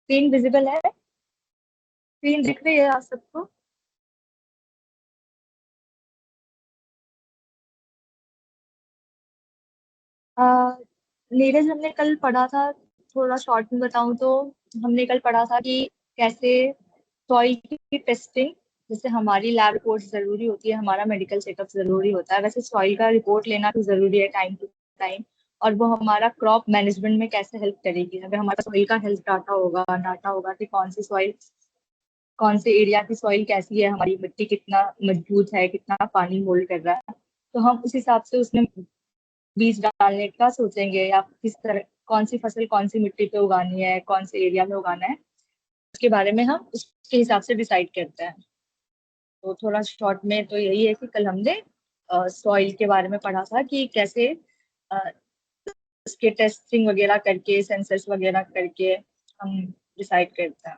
Screen visible है? Screen दिख रही है आप सबको? अ, नीरज, हमने कल पढ़ा था, थोड़ा शॉर्ट में बताऊं तो हमने कल पढ़ा था कि कैसे सॉइल की टेस्टिंग, जैसे हमारी लैब रिपोर्ट जरूरी होती है, हमारा मेडिकल चेकअप जरूरी होता है, वैसे सॉइल का रिपोर्ट लेना भी जरूरी है टाइम टू टाइम। और वो हमारा क्रॉप मैनेजमेंट में कैसे हेल्प करेगी, अगर हमारा सॉइल का हेल्थ डाटा होगा कि कौन सी सॉइल, कौन से एरिया की सॉइल कैसी है, हमारी मिट्टी कितना मजबूत है, कितना पानी होल्ड कर रहा है, तो हम उस हिसाब से उसमें बीज डालने का सोचेंगे, या किस तरह कौन सी फसल कौन सी मिट्टी पे उगानी है, कौन से एरिया में उगाना है, उसके बारे में हम उसके हिसाब से डिसाइड करते हैं। तो थोड़ा शॉर्ट में तो यही है कि कल हमने सॉइल के बारे में पढ़ा था कि कैसे अ, उसके टेस्टिंग वगैरह करके, सेंसर्स वगैरह करके हम डिसाइड करते हैं।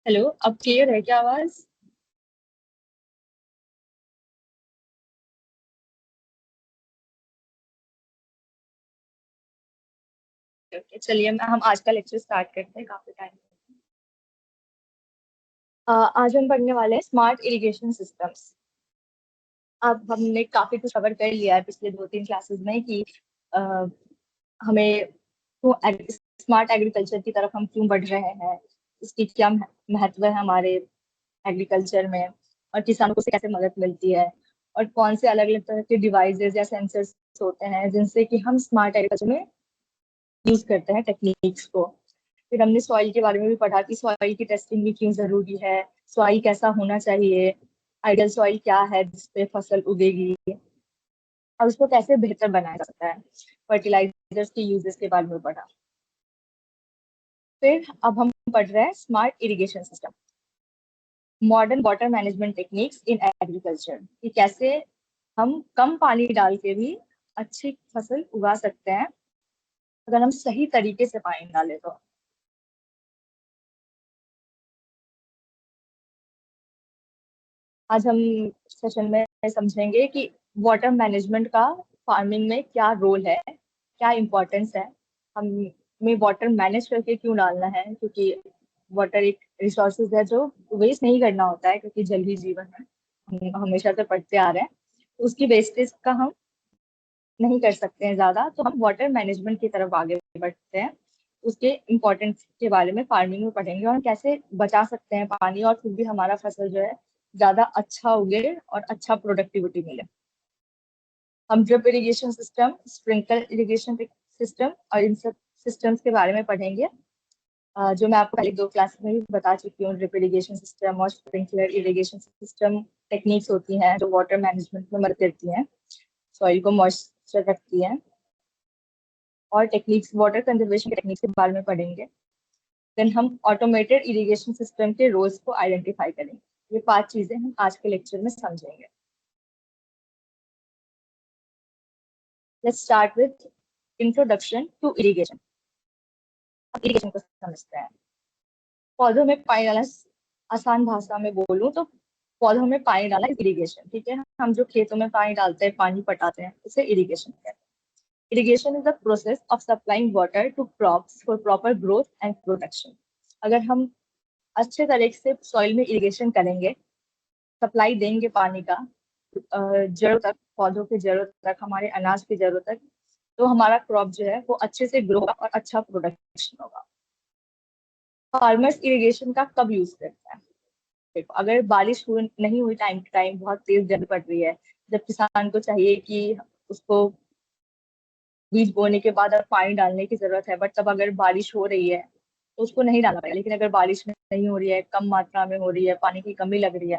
हेलो, अब क्लियर है क्या आवाज? ओके, चलिए हम आज का लेक्चर स्टार्ट करते हैं, काफी टाइम। आज हम पढ़ने वाले हैं स्मार्ट इरिगेशन सिस्टम्स। अब हमने काफी कुछ कवर कर लिया है पिछले 2-3 क्लासेस में कि अ, हमें क्यों स्मार्ट एग्रीकल्चर की तरफ हम क्यों बढ़ रहे हैं, इसकी क्या महत्व है हमारे एग्रीकल्चर में, और किसानों को से कैसे मदद मिलती है, और कौन से अलग अलग तरह के डिवाइसेस या सेंसर्स होते हैं जिनसे कि हम स्मार्ट एग्रीकल्चर में यूज करते हैं टेक्निक्स को। फिर हमने सॉइल के बारे में भी पढ़ा कि सॉइल की टेस्टिंग भी क्यों जरूरी है, सॉइल कैसा होना चाहिए, आइडियल सॉइल क्या है जिसपे फसल उगेगी, और उसको कैसे बेहतर बनाया जा सकता है। फर्टिलाइजर्स के यूजेस के बारे में पढ़ा। फिर अब हम पढ़ रहे हैं smart irrigation system, modern water management techniques in agriculture, कि कैसे हम कम पानी डाल के भी अच्छी फसल उगा सकते हैं अगर हम सही तरीके से पानी डालें तो। आज हम सेशन में समझेंगे कि वाटर मैनेजमेंट का फार्मिंग में क्या रोल है, क्या इम्पोर्टेंस है, हमें वाटर मैनेज करके क्यों डालना है, क्योंकि वाटर एक रिसोर्सेज है जो वेस्ट नहीं करना होता है, क्योंकि जल ही जीवन है, हम हमेशा से पढ़ते आ रहे हैं। तो उसकी वेस्टेज का हम नहीं कर सकते हैं ज्यादा, तो हम वाटर मैनेजमेंट की तरफ आगे बढ़ते हैं। उसके इम्पोर्टेंस के बारे में फार्मिंग में पढ़ेंगे, और कैसे बचा सकते हैं पानी, और फिर भी हमारा फसल जो है ज्यादा अच्छा उगे और अच्छा प्रोडक्टिविटी मिले। हम drip irrigation system, sprinkler irrigation system और इन सब सिस्टम्स के बारे में पढ़ेंगे, जो मैं आपको पहले 2 क्लास में भी बता चुकी हूँ। ड्रिप इरिगेशन सिस्टम और स्प्रिंकलर इरिगेशन सिस्टम टेक्निक्स होती हैं जो वाटर मैनेजमेंट में मदद करती हैं, सॉइल को मॉइस्चर रखती हैं। और टेक्निक्स, वाटर कंजर्वेशन टेक्निक्स के बारे में पढ़ेंगे। देन हम ऑटोमेटेड इरिगेशन सिस्टम के रोल्स को आइडेंटिफाई करेंगे। ये 5 चीजें हम आज के लेक्चर में समझेंगे। Let's start with introduction to irrigation. अब इरिगेशन को समझते हैं। पौधों में पानी डालना, आसान भाषा में बोलूं तो पौधों में पानी डालना इरिगेशन, ठीक है। हम जो खेतों में पानी डालते हैं, पानी पटाते हैं, उसे इरिगेशन कहते हैं। Irrigation is the process of supplying water to crops for proper growth and protection. अगर हम अच्छे तरीके से सॉइल में इरिगेशन करेंगे, सप्लाई देंगे पानी का जड़ों तक, पौधों के जड़ों तक, हमारे अनाज की जड़ों तक, तो हमारा क्रॉप जो है वो अच्छे से ग्रो होगा और अच्छा प्रोडक्शन होगा। फार्मर्स इरिगेशन का कब यूज करते हैं? देखो, अगर बारिश नहीं हुई टाइम टू टाइम, बहुत तेज गर्मी पड़ रही है, जब किसान को चाहिए कि उसको बीज बोने के बाद अब पानी डालने की जरूरत है, बट तब अगर बारिश हो रही है तो उसको नहीं डालना पड़ेगा। लेकिन अगर बारिश नहीं हो रही है, कम मात्रा में हो रही है, पानी की कमी लग रही है,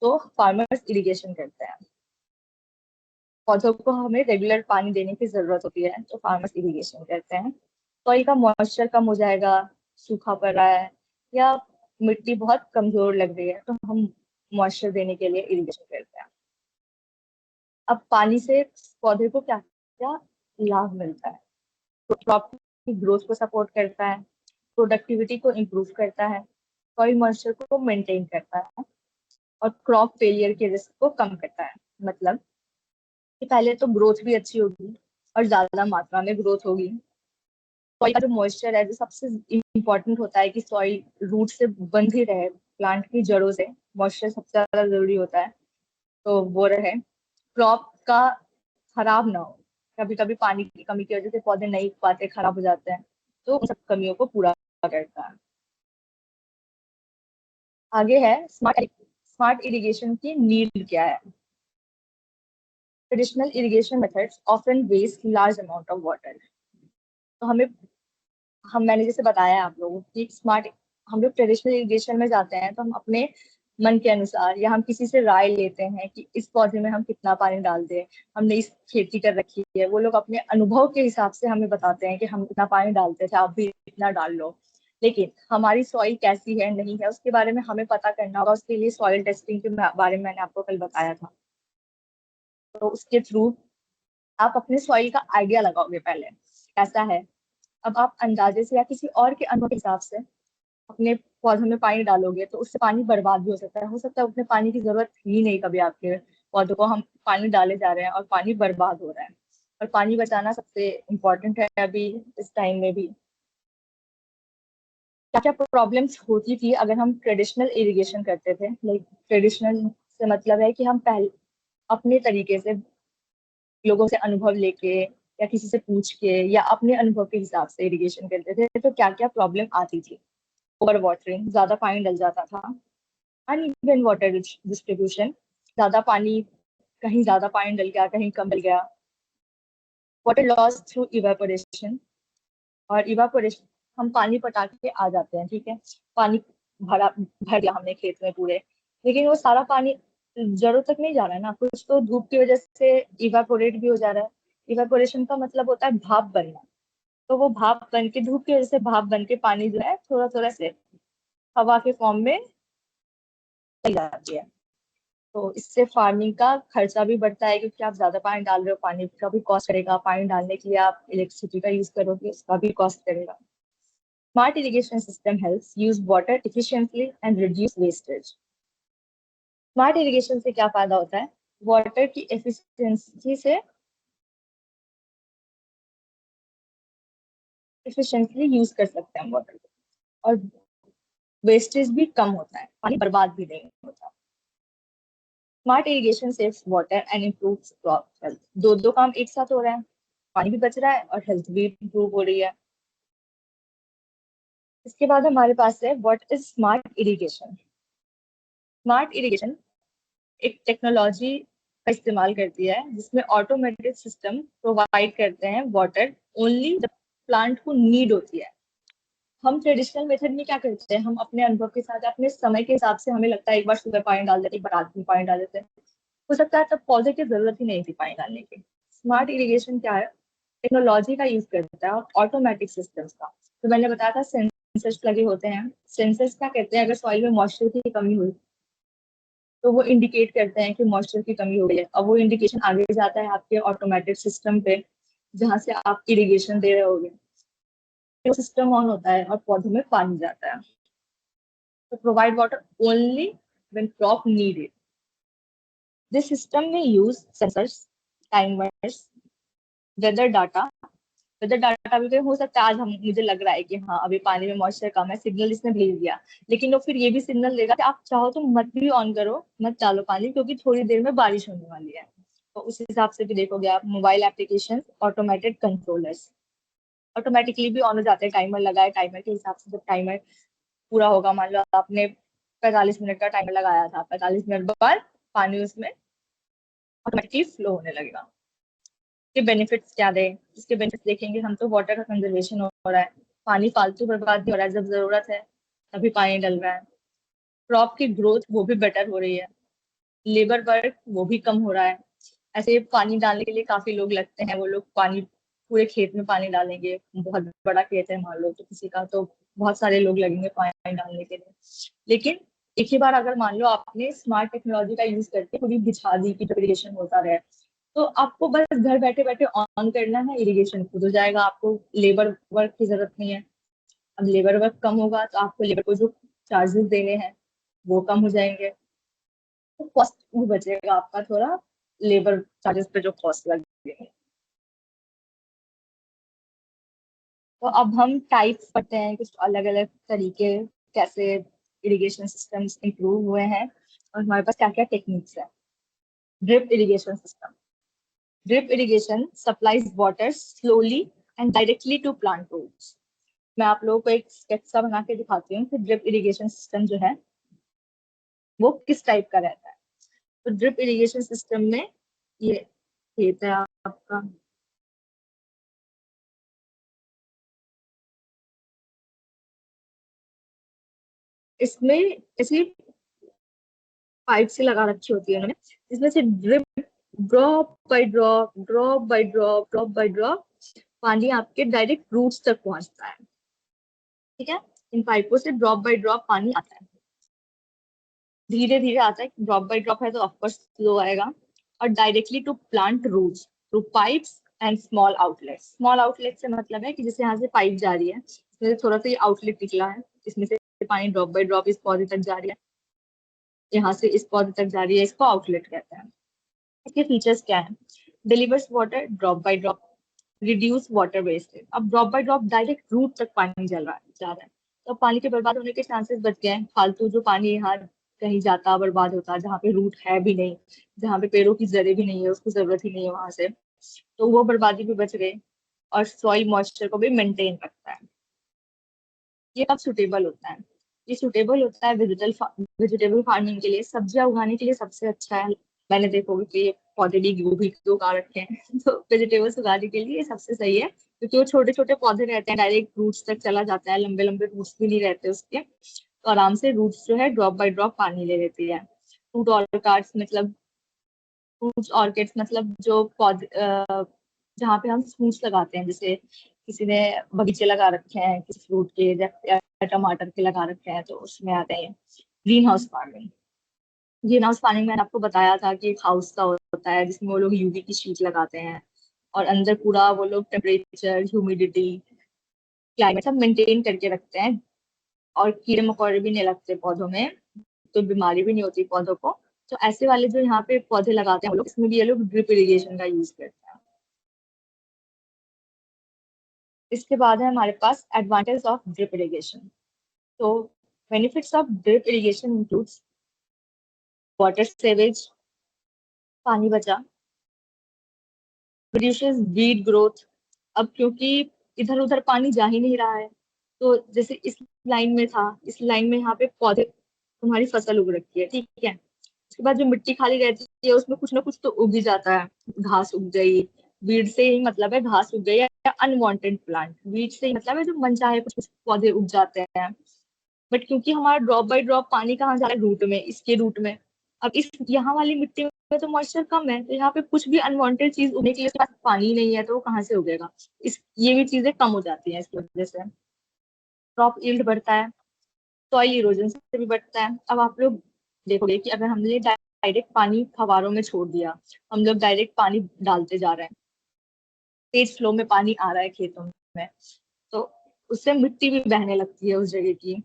तो फार्मर्स इरिगेशन करते हैं। पौधों को हमें रेगुलर पानी देने की जरूरत होती है, तो फार्मर्स इरिगेशन करते हैं। सॉइल का मॉइस्चर कम हो जाएगा, सूखा पड़ रहा है, या मिट्टी बहुत कमजोर लग रही है, तो हम मॉइस्चर देने के लिए इरिगेशन करते हैं। अब पानी से पौधे को क्या क्या लाभ मिलता है? तो क्रॉप की ग्रोथ को सपोर्ट करता है, प्रोडक्टिविटी को इम्प्रूव करता है, सॉइल मॉइस्चर को मेंटेन करता है, और क्रॉप फेलियर के रिस्क को कम करता है। मतलब कि पहले तो ग्रोथ भी अच्छी होगी, और ज्यादा मात्रा में ग्रोथ होगी। सॉइल का जो मॉइस्चर है, जो सबसे इम्पोर्टेंट होता है कि सॉइल रूट से बंध ही रहे, प्लांट की जड़ों से मॉइस्चर सबसे ज्यादा जरूरी होता है, तो वो रहे। क्रॉप का खराब ना हो, कभी कभी पानी की कमी की वजह से पौधे नहीं उग पाते, खराब हो जाते हैं, तो उन सब कमियों को पूरा करता है। आगे है स्मार्ट इरिगेशन की नीड क्या है। Traditional irrigation methods often waste large amount of water. तो मैंने जैसे बताया आप लोगों को कि स्मार्ट, हम लोग ट्रेडिशनल इरिगेशन में जाते हैं तो हम अपने मन के अनुसार या हम किसी से राय लेते हैं कि इस पौधे में हम कितना पानी डाल दें, हमने इस खेती कर रखी है, वो लोग अपने अनुभव के हिसाब से हमें बताते हैं कि हम इतना पानी डालते थे, आप भी इतना डाल लो। लेकिन हमारी सॉइल कैसी है नहीं है उसके बारे में हमें पता करना होगा, उसके लिए सॉइल टेस्टिंग के बारे में मैंने आपको कल बताया था। तो उसके थ्रू आप अपने सॉइल का आइडिया लगाओगे पहले कैसा है। अब आप अंदाजे से या किसी और के अनुभव के हिसाब से अपने पौधों में पानी डालोगे तो उससे पानी बर्बाद भी हो सकता है उतने पानी की जरूरत ही नहीं कभी आपके पौधों को, हम पानी डाले जा रहे हैं और पानी बर्बाद हो रहा है। और पानी बचाना सबसे इम्पोर्टेंट है अभी इस टाइम में भी। क्या क्या प्रॉब्लम्स होती थी अगर हम ट्रेडिशनल इरिगेशन करते थे, लाइक ट्रेडिशनल से मतलब है कि हम पहले अपने तरीके से लोगों से अनुभव लेके या किसी से पूछ के या अपने अनुभव के हिसाब से इरिगेशन करते थे, तो क्या क्या प्रॉब्लम आती थी। ओवर वाटरिंग, ज्यादा पानी डल जाता था। अनइवन वाटर डिस्ट्रीब्यूशन, ज्यादा पानी, कहीं ज्यादा पानी डल गया कहीं कम डल गया। वाटर लॉस थ्रू इवेपोरेशन, और इवेपोरेशन हम पानी पटा के आ जाते हैं, ठीक है, पानी भर गया हमने खेत में पूरे, लेकिन वो सारा पानी जड़ों तक नहीं जा रहा है ना, कुछ तो धूप की वजह से इवेपोरेट भी हो जा रहा है। इवेपोरेशन का मतलब होता है भाप बनना। तो वो भाप बन के, धूप की वजह से भाप बन के पानी जो है थोड़ा थोड़ा से हवा के फॉर्म में चली जाती है। तो इससे फार्मिंग का खर्चा भी बढ़ता है क्योंकि आप ज्यादा पानी डाल रहे हो, पानी का भी कॉस्ट करेगा, पानी डालने के लिए आप इलेक्ट्रिसिटी का यूज करोगे उसका भी कॉस्ट करेगा। Smart irrigation system helps use water efficiently and reduce wastage. Smart irrigation से क्या फायदा होता है, वाटर की एफिशिएंसी से एफिशिएंटली यूज कर सकते हैं हम वाटर को, और वेस्टेज भी कम होता है, पानी बर्बाद भी नहीं होता। Smart irrigation saves water and improves crop health. दो दो काम एक साथ हो रहा है, पानी भी बच रहा है और हेल्थ भी इम्प्रूव हो रही है। इसके बाद हमारे पास है what is smart irrigation. Smart irrigation एक टेक्नोलॉजी का इस्तेमाल करती है जिसमें ऑटोमेटेड सिस्टम प्रोवाइड करते हैं वाटर ओनली जब प्लांट को नीड होती है। हम ट्रेडिशनल मेथड में क्या करते हैं, हम अपने अनुभव के साथ अपने समय के हिसाब से, हमें लगता है एक बार सुबह पानी डाल देते, एक बार रात में पानी डाल देते हैं, हो सकता है तब पौधे की जरूरत ही नहीं थी पानी डालने की। स्मार्ट इरिगेशन क्या है, टेक्नोलॉजी का यूज करता है और ऑटोमेटिक सिस्टम्स का। तो मैंने बताया था सेंसर्स लगे होते हैं। सेंसर्स क्या कहते हैं, अगर सॉइल में मॉइस्चर की कमी हुई तो वो इंडिकेट करते हैं कि मॉइस्चर की कमी हो गई है। अब वो इंडिकेशन आगे जाता है आपके ऑटोमेटिक सिस्टम पे जहां से आप इरिगेशन दे रहे होगे, तो सिस्टम ऑन होता है और पौधों में पानी जाता है। तो provide water only when crop need it. This system में use sensors, timers, weather data. Weather data भी हो सकता है आज हम, मुझे लग रहा है कि हाँ अभी पानी में मॉइस्चर कम है, सिग्नल इसने भेज दिया, लेकिन वो फिर ये भी सिग्नल देगा कि आप चाहो तो मत भी ऑन करो, मत डालो पानी, क्योंकि थोड़ी देर में बारिश होने वाली है। तो उस हिसाब से भी देखोगे आप। Mobile application, automated controllers automatically भी ऑन हो जाते हैं, टाइमर लगाए, टाइमर के हिसाब से जब टाइमर पूरा होगा, मान लो आपने 45 मिनट का टाइमर लगाया था, 45 मिनट बाद पानी उसमें ऑटोमेटिकली फ्लो होने लगेगा। के बेनिफिट्स क्या दे, इसके बेनिफिट्स देखेंगे हम तो वाटर का कंजर्वेशन हो रहा है, पानी फालतू बर्बाद नहीं हो रहा है, जब जरूरत है तभी पानी डल रहा है। क्रॉप की ग्रोथ वो भी बेटर हो रही है, लेबर वर्क वो भी कम हो रहा है। ऐसे पानी डालने के लिए काफी लोग लगते हैं, वो लोग पानी पूरे खेत में पानी डालेंगे, बहुत बड़ा खेत है मान लो तो किसी का, तो बहुत सारे लोग लगेंगे पानी डालने के लिए। लेकिन एक ही बार अगर मान लो आपने स्मार्ट टेक्नोलॉजी का यूज करके पूरी बिछा दी कि इरिगेशन होता रहे, तो आपको बस घर बैठे बैठे ऑन करना है, इरिगेशन खुद हो जाएगा, आपको लेबर वर्क की जरूरत नहीं है। अब लेबर वर्क कम होगा तो आपको लेबर को जो चार्जेस देने हैं वो कम हो जाएंगे, तो कॉस्ट भी बचेगा आपका थोड़ा, लेबर चार्जेस पे जो कॉस्ट लगेंगे। तो अब हम टाइप्स पढ़ते हैं, कुछ अलग अलग तरीके कैसे इरिगेशन सिस्टम्स इंप्रूव हुए हैं और हमारे पास क्या क्या टेक्निक्स है। Drip irrigation system. Drip irrigation supplies water slowly and directly to plant roots. मैं आप लोगों को एक स्केच सा बना के दिखाती हूँ कि ड्रिप इरिगेशन सिस्टम जो है वो किस टाइप का रहता है। तो ड्रिप इरिगेशन सिस्टम में ये खेत है आपका, इसमें ऐसी पाइप से लगा रखी होती है उन्होंने, इसमें से ड्रिप ड्रॉप बाय ड्रॉप पानी आपके डायरेक्ट रूट्स तक पहुंचता है। ठीक है, इन पाइपों से ड्रॉप बाय ड्रॉप पानी आता है, धीरे धीरे आता है। ड्रॉप बाय ड्रॉप है तो ऑफकोर्स स्लो आएगा। और directly to plant roots through pipes and small outlet. Small outlet से मतलब है कि जैसे यहाँ से पाइप जा रही है, इसमें से थोड़ा सा ये आउटलेट निकला है, इसमें से पानी ड्रॉप बाय ड्रॉप इस पौधे तक जा रही है, यहाँ से इस पौधे तक जा रही है, इसको आउटलेट कहते हैं। इसके फीचर्स क्या है? Delivers water drop by drop, reduce water wastage. अब drop by drop direct root तक पानी जा रहा है, तो पानी के बर्बाद होने के चांसेस बच गए हैं। फालतू जो पानी यहाँ कहीं जाता बर्बाद होता, जहाँ पे रूट है भी नहीं, जहाँ पे पेड़ों की जड़ें भी नहीं है, उसको जरूरत ही नहीं है वहां से, तो वो बर्बादी भी बच गई। और सॉइल मॉइस्चर को भी मेंटेन रखता है। ये कब सुटेबल होता है? ये सुटेबल होता है वेजिटेबल फार्मिंग के लिए, सब्जियां उगाने के लिए सबसे अच्छा है। मैंने देखोगे कि ये पौधे भी गोभी के उगा रखे हैं तो वेजिटेबल्स उगाने के लिए ये सबसे सही है, क्योंकि वो छोटे छोटे पौधे रहते हैं, डायरेक्ट रूट्स तक चला जाता है, लंबे लंबे रूट्स भी नहीं रहते उसके, तो आराम से रूट्स जो है ड्रॉप बाय ड्रॉप पानी ले लेती है। फ्रूट ऑर्किड्स मतलब फ्रूट्स ऑर्किड्स मतलब जो पौधे जहाँ पे हम फ्रूट्स लगाते हैं, जैसे किसी ने बगीचे लगा रखे हैं किसी फ्रूट के या टमाटर के लगा रखे हैं, तो उसमें आते हैं। Green house farming. Green house farming मैंने आपको बताया था कि एक हाउस का होता है जिसमें वो लोग यूवी की शीट लगाते हैं, और अंदर पूरा वो लोग टेम्परेचर, ह्यूमिडिटी, क्लाइमेट सब मेंटेन करके रखते हैं, और कीड़े मकोड़े भी नहीं लगते पौधों में, तो बीमारी भी नहीं होती पौधों को। तो ऐसे वाले जो यहाँ पे पौधे लगाते हैं वो लोग, इसमें भी ये लोग ड्रिप इरिगेशन का यूज करते हैं। इसके बाद है हमारे पास एडवांटेज ऑफ ड्रिप इरिगेशन। तो benefits of drip irrigation includes water सेवेज, पानी बचा, रिड्यूसेस वीड ग्रोथ। अब क्योंकि इधर उधर पानी जा ही नहीं रहा है, तो जैसे इस लाइन में था, इस लाइन में यहाँ पे पौधे, तुम्हारी फसल उग रखी है, ठीक है, उसके बाद जो मिट्टी खाली रहती है उसमें कुछ ना कुछ तो उग ही जाता है। घास उग गई, वीड से ही मतलब है घास उग गई, या अनवांटेड प्लांट, वीड से ही मतलब है जो मनचाहे कुछ कुछ पौधे उग जाते हैं। बट क्योंकि हमारा ड्रॉप बाय ड्रॉप पानी कहाँ जा रहा है? रूट में, इसके रूट में। अब इस यहाँ वाली मिट्टी में तो मॉइस्चर कम है, तो यहाँ पे कुछ भी अनवांटेड चीज उगने के लिए उसके पास पानी नहीं है, तो वो कहाँ से उगेगा? इस ये भी चीजें कम हो जाती हैं इसकी वजह से। क्रॉप यील्ड बढ़ता है, सॉइल इरोजन से भी बढ़ता है। अब आप लोग देखोगे कि अगर हमने डायरेक्ट पानी फवारों में छोड़ दिया, हम लोग डायरेक्ट पानी डालते जा रहे हैं, तेज फ्लो में पानी आ रहा है खेतों में, तो उससे मिट्टी भी बहने लगती है उस जगह की,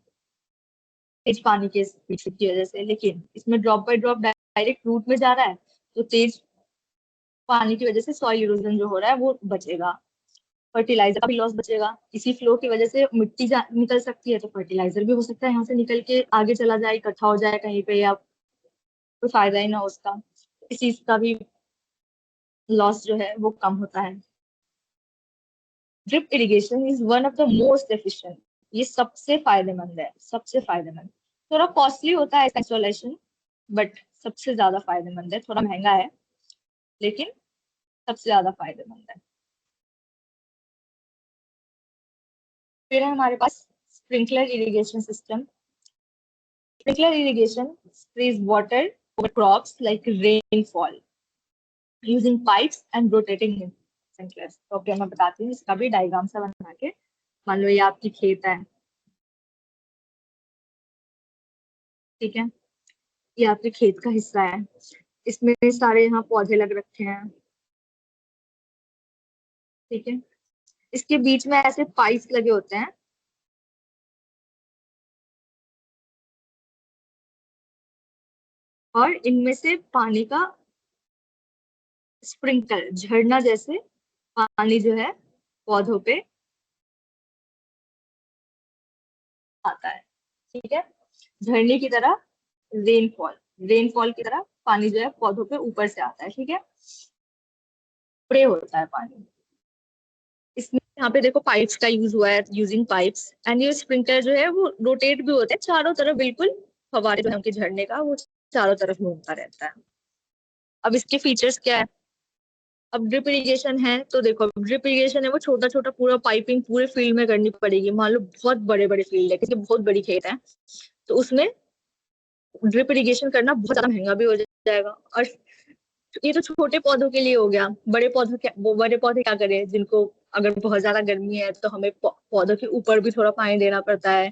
तेज पानी के स्पीड की वजह से। लेकिन इसमें drop by drop direct root में जा रहा है, तो तेज पानी की वजह से सॉइल इरोजन जो हो रहा है वो बचेगा, फर्टिलाइजर का भी लॉस बचेगा। इसी फ्लो की वजह से मिट्टी निकल सकती है, तो फर्टिलाइजर भी हो सकता है यहाँ से निकल के आगे चला जाए, इकट्ठा हो जाए कहीं पे, या कोई फायदा ही ना हो उसका, इस चीज का भी लॉस जो है वो कम होता है। Drip irrigation is one of the most efficient. ये सबसे फायदेमंद है, सबसे फायदेमंद। थोड़ा कॉस्टली होता है इसका इंस्टॉलेशन, बट सबसे ज्यादा फायदेमंद है। थोड़ा महंगा है, लेकिन सबसे ज्यादा फायदेमंद है। फिर है हमारे पास sprinkler irrigation system. Sprinkler irrigation sprays water over crops like rainfall using pipes and rotating sprinklers। तो ओके, मैं बताती हूँ इसका भी डायग्राम सा बना के। मान लो ये आपकी खेत है, ठीक है, ये आपके खेत का हिस्सा है, इसमें सारे यहाँ पौधे लग रखे हैं, ठीक है। इसके बीच में ऐसे पाइप्स लगे होते हैं, और इनमें से पानी का स्प्रिंकल, झरना जैसे पानी जो है पौधों पे आता है, ठीक है। झरने की तरह रेनफॉल की तरह पानी जो है पौधों पे ऊपर से आता है, ठीक है। स्प्रे होता है पानी। इसमें यहाँ पे देखो पाइप्स का यूज हुआ है, यूजिंग पाइप्स, एंड ये स्प्रिंकलर जो है वो रोटेट भी होते हैं चारों तरफ, बिल्कुल फवारे जो है उनके झरने का वो चारों तरफ घूमता रहता है। अब इसके फीचर्स क्या है। अब ड्रिप इरिगेशन है तो देखो, ड्रिप इरिगेशन है वो छोटा छोटा पूरा पाइपिंग पूरे फील्ड में करनी पड़ेगी। मान लो बहुत बड़े बड़े फील्ड है, किसी बहुत बड़ी खेत है, तो उसमें ड्रिप इरिगेशन करना बहुत ज्यादा महंगा भी हो जाएगा। और ये तो छोटे पौधों के लिए हो गया। बड़े पौधों क्या, वो बड़े पौधे क्या करें जिनको अगर बहुत ज्यादा गर्मी है तो हमें पौधों के ऊपर भी थोड़ा पानी देना पड़ता है,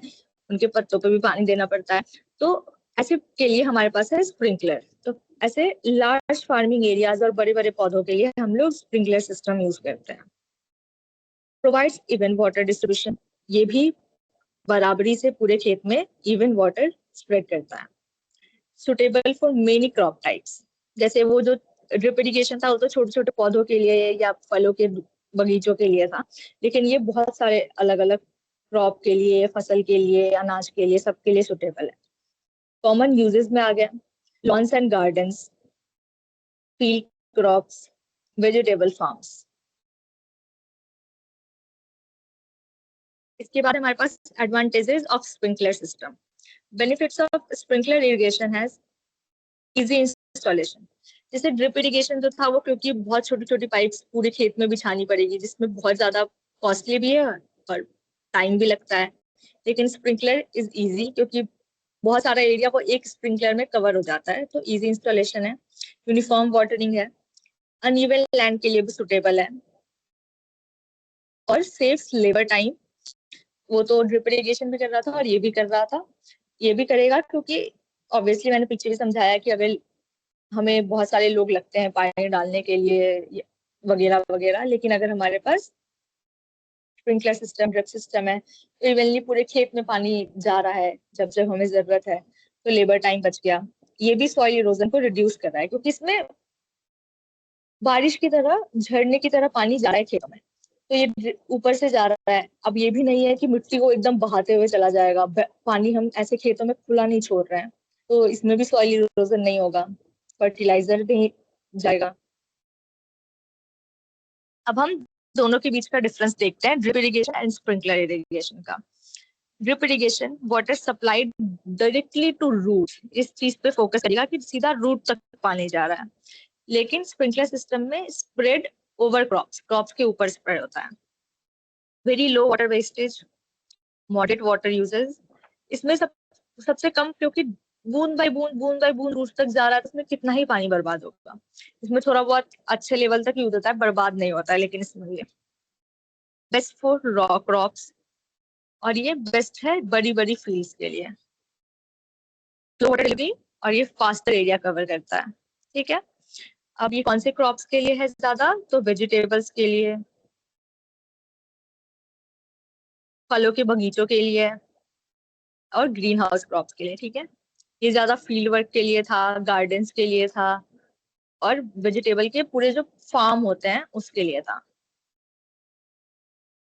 उनके पत्तों पे भी पानी देना पड़ता है। तो ऐसे के लिए हमारे पास है स्प्रिंकलर। तो ऐसे लार्ज फार्मिंग एरियाज और बड़े बड़े पौधों के लिए हम लोग स्प्रिंकलर सिस्टम यूज करते हैं। प्रोवाइड्स इवन वाटर डिस्ट्रीब्यूशन, ये भी बराबरी से पूरे खेत में इवन वाटर स्प्रेड करता है। Suitable for many crop types, जैसे वो जो ड्रिप इरिगेशन था वो तो छोटे छोटे पौधों के लिए या फलों के बगीचों के लिए था, लेकिन ये बहुत सारे अलग अलग क्रॉप के लिए, फसल के लिए, अनाज के लिए, सबके लिए सुटेबल है। कॉमन यूजेस में आ गया lawns and gardens, field crops, vegetable farms. इसके बाद हमारे पास advantages of sprinkler system. Benefits of sprinkler irrigation है इजी इंस्टॉलेशन। जैसे ड्रिप इरिगेशन जो था वो, क्योंकि बहुत छोटी छोटी पाइप्स पूरे खेत में बिछानी पड़ेगी जिसमें बहुत ज्यादा कॉस्टली भी है और टाइम भी लगता है। लेकिन स्प्रिंकलर इज इजी क्योंकि बहुत सारा एरिया वो एक स्प्रिंकलर में कवर हो जाता है, तो इजी इंस्टॉलेशन है। यूनिफॉर्म वाटरिंग है, अनइवन लैंड के लिए भी सुटेबल है, और सेव लेबर टाइम। वो तो ड्रिप इरिगेशन भी कर रहा था और ये भी कर रहा था, ये भी करेगा, क्योंकि ऑब्वियसली मैंने पीछे भी समझाया कि अगर हमें बहुत सारे लोग लगते हैं पानी डालने के लिए वगैरह वगैरह, लेकिन अगर हमारे पास स्प्रिंकलर सिस्टम, ड्रिप सिस्टम है तो इवनली पूरे खेत में पानी जा रहा है जब जब हमें जरूरत है, तो लेबर टाइम बच गया। ये भी सॉइल इरोजन को रिड्यूस कर रहा है क्योंकि इसमें बारिश की तरह, झरने की तरह पानी जा रहा है खेतों में, तो ये ऊपर से जा रहा है। अब ये भी नहीं है कि मिट्टी को एकदम बहाते हुए चला जाएगा, पानी हम ऐसे खेतों में खुला नहीं छोड़ रहे हैं, तो इसमें भी सॉइल इरोजन नहीं होगा, फर्टिलाइजर नहीं जाएगा। अब हम दोनों के बीच का डिफरेंस देखते हैं, drip irrigation and sprinkler irrigation का। Drip irrigation water supplied directly to root, इस चीज पे फोकस करेगा कि सीधा रूट तक पानी जा रहा है। लेकिन स्प्रिंकलर सिस्टम में स्प्रेड ओवर क्रॉप्स, क्रॉप्स के ऊपर स्प्रेड होता है। Very low water wastage, moderate water uses. इसमें सबसे कम, क्योंकि बूंद बाई बूंद रूट तक जा रहा है, तो इसमें कितना ही पानी बर्बाद होगा। इसमें थोड़ा बहुत अच्छे लेवल तक यूज होता है, बर्बाद नहीं होता है, लेकिन इसमें बेस्ट फॉर रॉ क्रॉप्स, और ये बेस्ट है बड़ी बड़ी फील्ड्स के लिए। स्लो वाटर डिलीवरी, और ये फास्टर एरिया कवर करता है, ठीक है। अब ये कौन से क्रॉप्स के लिए है ज्यादा, तो वेजिटेबल्स के लिए, फलों के बगीचों के लिए, और ग्रीन हाउस क्रॉप्स के लिए, ठीक है। ये ज्यादा फील्ड वर्क के लिए था, गार्डन्स के लिए था, और वेजिटेबल के पूरे जो फार्म होते हैं उसके लिए था।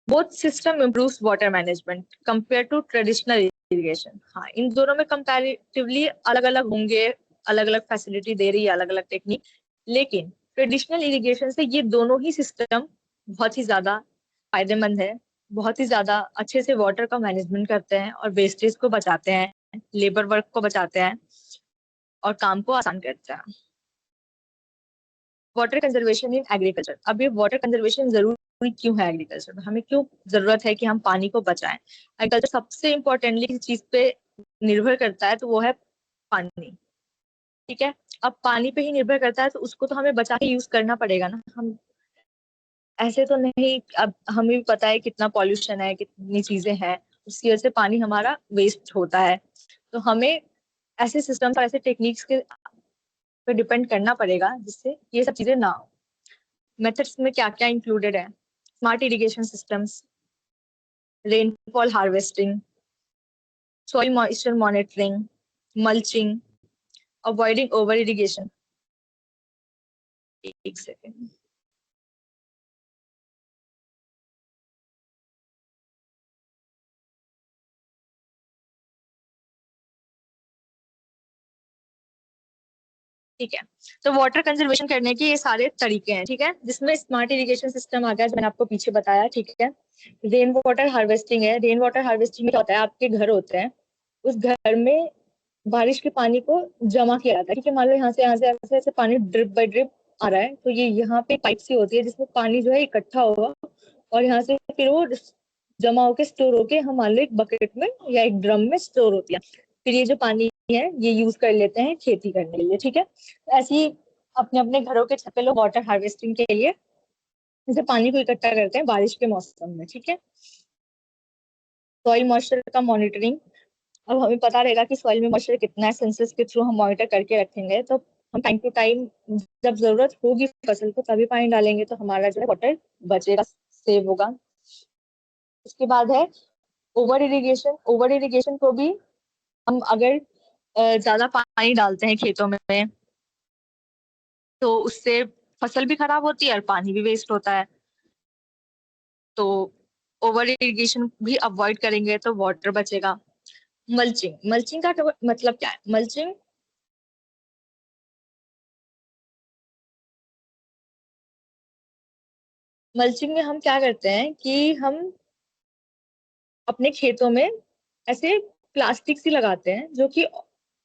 Both system improves water management compare to traditional irrigation. हाँ, इन दोनों में कंपैरेटिवली अलग अलग होंगे, अलग अलग फैसिलिटी दे रही है, अलग अलग टेक्निक, लेकिन ट्रेडिशनल इरिगेशन से ये दोनों ही सिस्टम बहुत ही ज्यादा फायदेमंद है, बहुत ही ज्यादा अच्छे से वाटर का मैनेजमेंट करते हैं और वेस्टेज को बचाते हैं, लेबर वर्क को बचाते हैं, और काम को आसान करते हैं। Water conservation in agriculture. अब ये वाटर कंजर्वेशन जरूरी क्यों है एग्रीकल्चर में, हमें क्यों जरूरत है कि हम पानी को बचाएं। एग्रीकल्चर सबसे इम्पोर्टेंटली किसी चीज पे निर्भर करता है तो वो है पानी, ठीक है। अब पानी पे ही निर्भर करता है तो उसको तो हमें बचा के यूज करना पड़ेगा ना। हम ऐसे तो नहीं, अब हमें भी पता है कितना पॉल्यूशन है, कितनी चीजें हैं, उसकी वजह से पानी हमारा वेस्ट होता है। तो हमें ऐसे सिस्टम्स और ऐसे टेक्निक्स के पे डिपेंड करना पड़ेगा जिससे ये सब चीजें ना हो। मेथड्स में क्या क्या इंक्लूडेड है, smart irrigation systems, rainfall harvesting, soil moisture monitoring, mulching, avoiding over irrigation. एक सेकेंड। ठीक है। तो वाटर कंजर्वेशन करने के ये सारे तरीके हैं, ठीक है, जिसमें स्मार्ट इरिगेशन सिस्टम आ गया जो मैंने आपको पीछे बताया, ठीक है। रेन वाटर हार्वेस्टिंग है। रेन वाटर हार्वेस्टिंग में क्या होता है, आपके घर होते हैं, उस घर में बारिश के पानी को जमा किया जाता है, ठीक है। मान लो यहाँ से ऐसे पानी ड्रिप बाय ड्रिप आ रहा है, तो ये यहाँ पे पाइप सी होती है जिसमें पानी जो है इकट्ठा होगा और यहाँ से फिर वो जमा होके स्टोर होके हम मान लो एक बकेट में या एक ड्रम में स्टोर होती है। फिर ये जो पानी है ये यूज कर लेते हैं खेती करने के लिए, ठीक है। ऐसे ही अपने अपने घरों के छत पे लोग वाटर हार्वेस्टिंग के लिए जैसे पानी को इकट्ठा करते हैं बारिश के मौसम में, ठीक है। सॉइल मॉइस्चर का मॉनिटरिंग। अब हमें पता रहेगा कि सॉइल में मॉइस्चर कितना है, सेंसस के थ्रू हम मॉनिटर करके रखेंगे, तो हम टाइम टू टाइम जब जरूरत होगी फसल को तभी पानी डालेंगे, तो हमारा जो है वाटर बचेगा, सेव होगा। उसके बाद है ओवर इरिगेशन। ओवर इरिगेशन को भी हम अगर ज्यादा पानी डालते हैं खेतों में तो उससे फसल भी खराब होती है और पानी भी वेस्ट होता है। तो ओवर इरिगेशन भी अवॉइड करेंगे तो वाटर बचेगा। मल्चिंग। मल्चिंग का मतलब क्या है? मल्चिंग में हम क्या करते हैं कि हम अपने खेतों में ऐसे प्लास्टिक सी लगाते हैं जो कि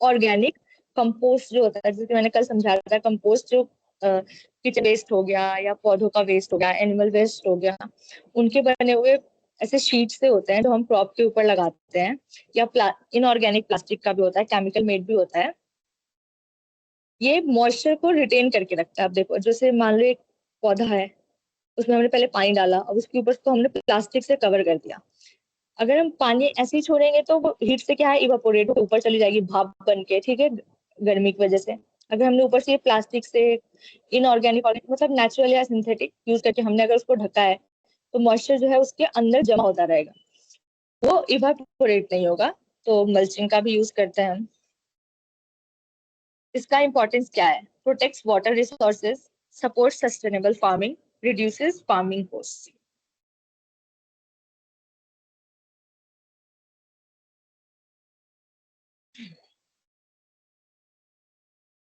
ऑर्गेनिक कंपोस्ट जो होता है, जैसे मैंने कल समझाया था, कंपोस्ट जो किचन वेस्ट हो गया या पौधों का वेस्ट हो गया, एनिमल वेस्ट हो गया, उनके बने हुए ऐसे शीट से होते हैं जो हम क्रॉप के ऊपर लगाते हैं। या इनऑर्गेनिक प्लास्टिक का भी होता है, केमिकल मेड भी होता है। ये मॉइस्चर को रिटेन करके रखता है। अब देखो जैसे मान लो एक पौधा है, उसमें हमने पहले पानी डाला, अब उसके ऊपर उसको हमने प्लास्टिक से कवर कर दिया। अगर हम पानी ऐसे ही छोड़ेंगे तो वो हीट से क्या है, इवापोरेट होकर ऊपर चली जाएगी भाप बन के, ठीक है, गर्मी की वजह से। अगर हमने ऊपर से ये प्लास्टिक से इनऑर्गेनिक मतलब नेचुरल या सिंथेटिक यूज करके हमने अगर उसको ढका है, तो मॉइस्चर जो है उसके अंदर जमा होता रहेगा, वो इवापोरेट नहीं होगा। तो मल्चिंग का भी यूज करते हैं हम। इसका इंपॉर्टेंस क्या है? Protects water resources, support sustainable farming, reduces farming cost.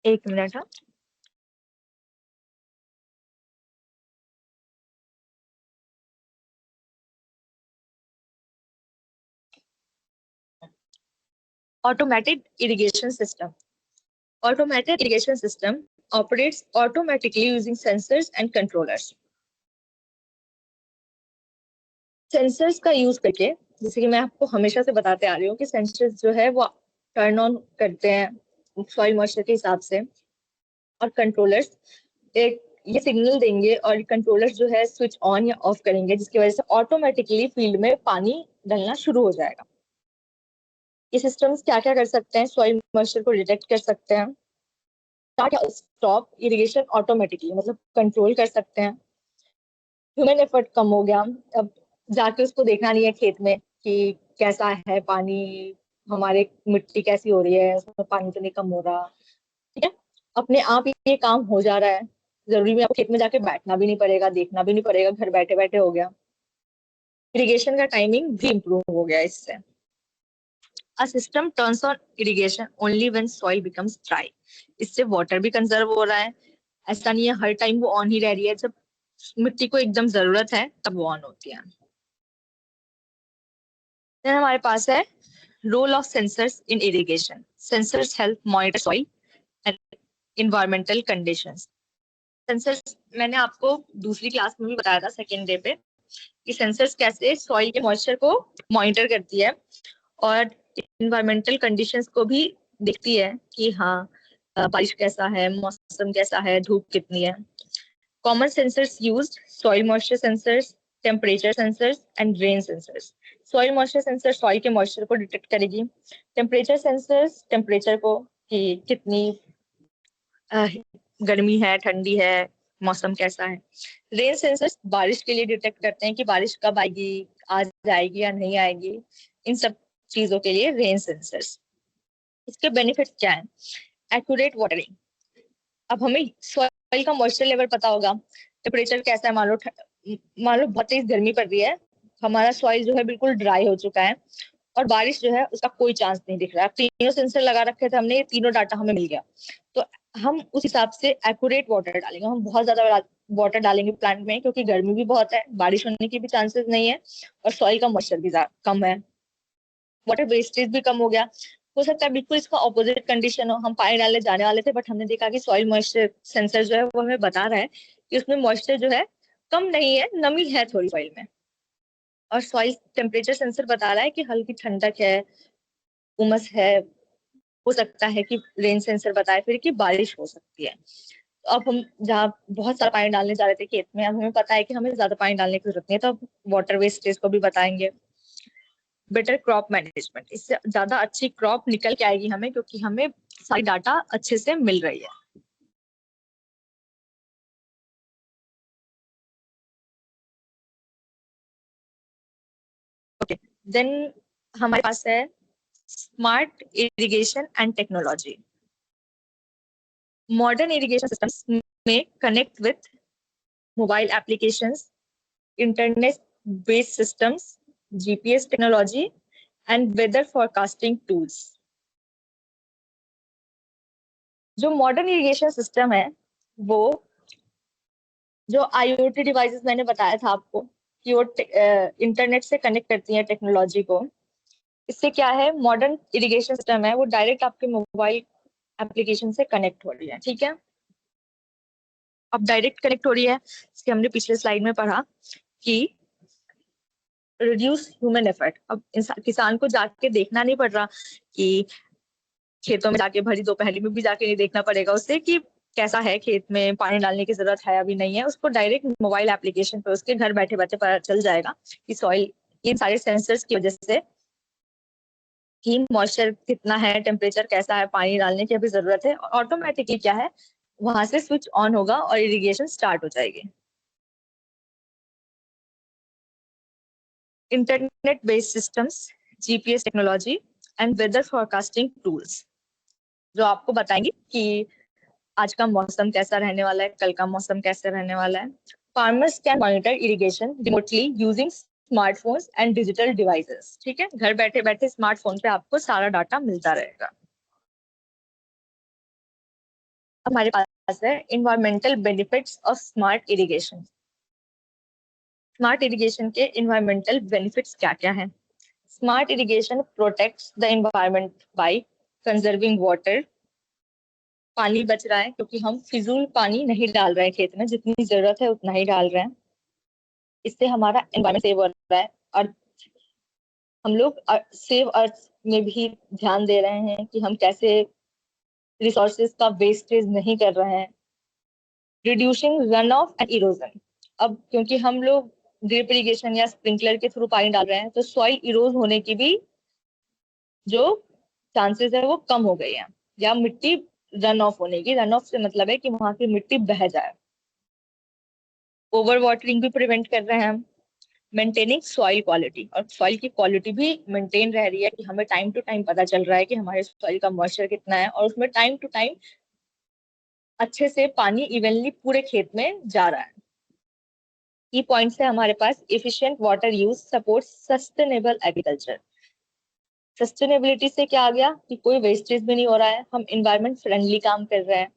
एक मिनट, हाँ। Automatic irrigation system. Automated irrigation system operates automatically using sensors and controllers. Sensors का यूज करके, जैसे कि मैं आपको हमेशा से बताते आ रही हूँ कि सेंसर्स जो है वो टर्न ऑन करते हैं सॉइल मॉइस्चर के हिसाब से, और कंट्रोलर्स एक ये सिग्नल देंगे और कंट्रोलर्स जो है स्विच ऑन या ऑफ करेंगे, जिसकी वजह से ऑटोमेटिकली फील्ड में पानी डलना शुरू हो जाएगा। ये सिस्टम्स क्या क्या कर सकते हैं? सॉइल मॉइस्चर को डिटेक्ट कर सकते हैं, स्टार्ट या स्टॉप इरिगेशन ऑटोमेटिकली, मतलब कंट्रोल कर सकते हैं। ह्यूमन एफर्ट कम हो गया, अब जाके उसको देखना नहीं है खेत में कि कैसा है पानी, हमारे मिट्टी कैसी हो रही है, उसमें पानी तो नहीं कम हो रहा, ठीक है। अपने आप ही ये काम हो जा रहा है, जरूरी में आपको खेत में जाके बैठना भी नहीं पड़ेगा, देखना भी नहीं पड़ेगा, घर बैठे बैठे हो गया। इरिगेशन का टाइमिंग भी इम्प्रूव हो गया इससे। A system turns on irrigation only when soil becomes dry. इससे वाटर भी कंजर्व हो रहा है। ऐसा नहीं है हर टाइम वो ऑन ही रह रही है, जब मिट्टी को एकदम जरूरत है तब वो ऑन होती है। फिर हमारे पास है role of sensors in irrigation. Sensors help monitor soil and environmental conditions. Sensors मैंने आपको दूसरी क्लास में भी बताया था, सेकेंड डे पे, कि सेंसर्स कैसे सॉइल के मॉइस्चर को मॉनिटर करती है और इन्वायरमेंटल कंडीशंस को भी देखती है कि हाँ बारिश कैसा है, मौसम कैसा है, धूप कितनी है। Common sensors used: soil moisture sensors, temperature sensors and rain sensors. Soil moisture sensor soil के मॉइस्चर को डिटेक्ट करेगी। टेम्परेचर सेंसर्स टेम्परेचर को, कि कितनी गर्मी है, ठंडी है, मौसम कैसा है। रेन सेंसर्स बारिश के लिए डिटेक्ट करते हैं कि बारिश कब आएगी, आज आएगी या नहीं आएगी, इन सब चीजों के लिए रेन सेंसर्स। इसके बेनिफिट्स क्या है? Accurate watering. अब हमें सॉइल का मॉइस्चर लेवल पता होगा, टेम्परेचर कैसा है, मान लो बहुत तेज गर्मी पड़ रही है, हमारा सॉइल जो है बिल्कुल ड्राई हो चुका है और बारिश जो है उसका कोई चांस नहीं दिख रहा है। तीनों सेंसर लगा रखे थे हमने, ये तीनों डाटा हमें मिल गया, तो हम उस हिसाब से एक्यूरेट वाटर डालेंगे। हम बहुत ज्यादा वाटर डालेंगे प्लांट में क्योंकि गर्मी भी बहुत है, बारिश होने की भी चांसेस नहीं है, और सॉइल का मॉइस्चर भी कम है, वाटर वेस्टेज भी कम हो सकता है बिल्कुल इसका ऑपोजिट कंडीशन हो, हम पानी डालने जाने वाले थे बट हमने देखा कि सॉइल मॉइस्चर सेंसर जो है वो हमें बता रहा है कि उसमें मॉइस्चर जो है कम नहीं है, नमी है थोड़ी सॉइल में, और सॉइल टेम्परेचर सेंसर बता रहा है कि हल्की ठंडक है, उमस है, हो सकता है कि रेन सेंसर बताए फिर कि बारिश हो सकती है। तो अब हम जहाँ बहुत सारा पानी डालने जा रहे थे खेत में, अब हमें पता है कि हमें ज्यादा पानी डालने की जरूरत नहीं है, तो अब वाटर वेस्टेज को भी बताएंगे। बेटर क्रॉप मैनेजमेंट, इससे ज्यादा अच्छी क्रॉप निकल के आएगी हमें क्योंकि हमें सारी डाटा अच्छे से मिल रही है। ओके, देन हमारे पास है smart irrigation and technology. Modern irrigation systems में connect with mobile applications, internet based systems, GPS technology and weather forecasting tools। जो मॉडर्न इरिगेशन सिस्टम है वो जो IoT डिवाइसेस मैंने बताया था आपको कि वो इंटरनेट से कनेक्ट करती हैं टेक्नोलॉजी को। इससे क्या है, मॉडर्न इरिगेशन सिस्टम है वो डायरेक्ट आपके मोबाइल एप्लीकेशन से कनेक्ट हो रही है, ठीक है। अब डायरेक्ट कनेक्ट हो रही है, इसके हमने पिछले स्लाइड में पढ़ा कि रिड्यूस ह्यूमन एफर्ट। अब किसान को जाके देखना नहीं पड़ रहा कि खेतों में जाके भरी दोपहरी में भी जाके नहीं देखना पड़ेगा उससे कि कैसा है खेत में, पानी डालने की जरूरत है अभी नहीं है, उसको डायरेक्ट मोबाइल एप्लीकेशन पे उसके घर बैठे बैठे पता चल जाएगा कि सॉइल, इन सारे सेंसर्स की वजह से कि मॉइस्चर कितना है, टेम्परेचर कैसा है, पानी डालने की अभी जरूरत है, ऑटोमेटिकली क्या है वहां से स्विच ऑन होगा और इरिगेशन स्टार्ट हो जाएगी। Internet based systems, GPS technology and weather forecasting tools जो आपको बताएंगे कि आज का मौसम कैसा रहने वाला है, कल का मौसम कैसे रहने वाला है। Farmers can monitor irrigation remotely using smartphones and digital devices, ठीक है, घर बैठे बैठे स्मार्टफोन पे आपको सारा डाटा मिलता रहेगा। हमारे पास है environmental benefits of smart irrigation. Smart irrigation के इन्वायरमेंटल बेनिफिट्स क्या क्या हैं? Smart irrigation protects the environment by conserving water. पानी बच रहा है क्योंकि हम फिजूल पानी नहीं डाल रहे हैं खेत में, जितनी जरूरत है उतना ही डाल रहे हैं। इससे हमारा एनवायरनमेंट सेव हो रहा है, और हम लोग सेव अर्थ में भी ध्यान दे रहे हैं कि हम कैसे रिसोर्सेज का वेस्टेज नहीं कर रहे हैं। Reducing run of and erosion. अब क्योंकि हम लोग ड्रिप इरिगेशन या स्प्रिंकलर के थ्रू पानी डाल रहे हैं तो सॉइल इरोज होने की भी जो चांसेस है वो कम हो गई है, या मिट्टी रन ऑफ होने की, रन ऑफ से मतलब है कि वहां की मिट्टी बह जाए। ओवर वाटरिंग भी प्रिवेंट कर रहे हैं हम। मेंटेनिंग सॉइल क्वालिटी, और सॉइल की क्वालिटी भी मेंटेन रह रही है कि हमें टाइम टू टाइम पता चल रहा है कि हमारे सॉइल का मॉइस्चर कितना है, और उसमें टाइम टू टाइम अच्छे से पानी इवनली पूरे खेत में जा रहा है। की पॉइंट्स है हमारे पास, efficient water use support sustainable agriculture. Sustainability से क्या आ गया कि कोई वेस्टेज भी नहीं हो रहा है, हम इन्वायरमेंट फ्रेंडली काम कर रहे हैं,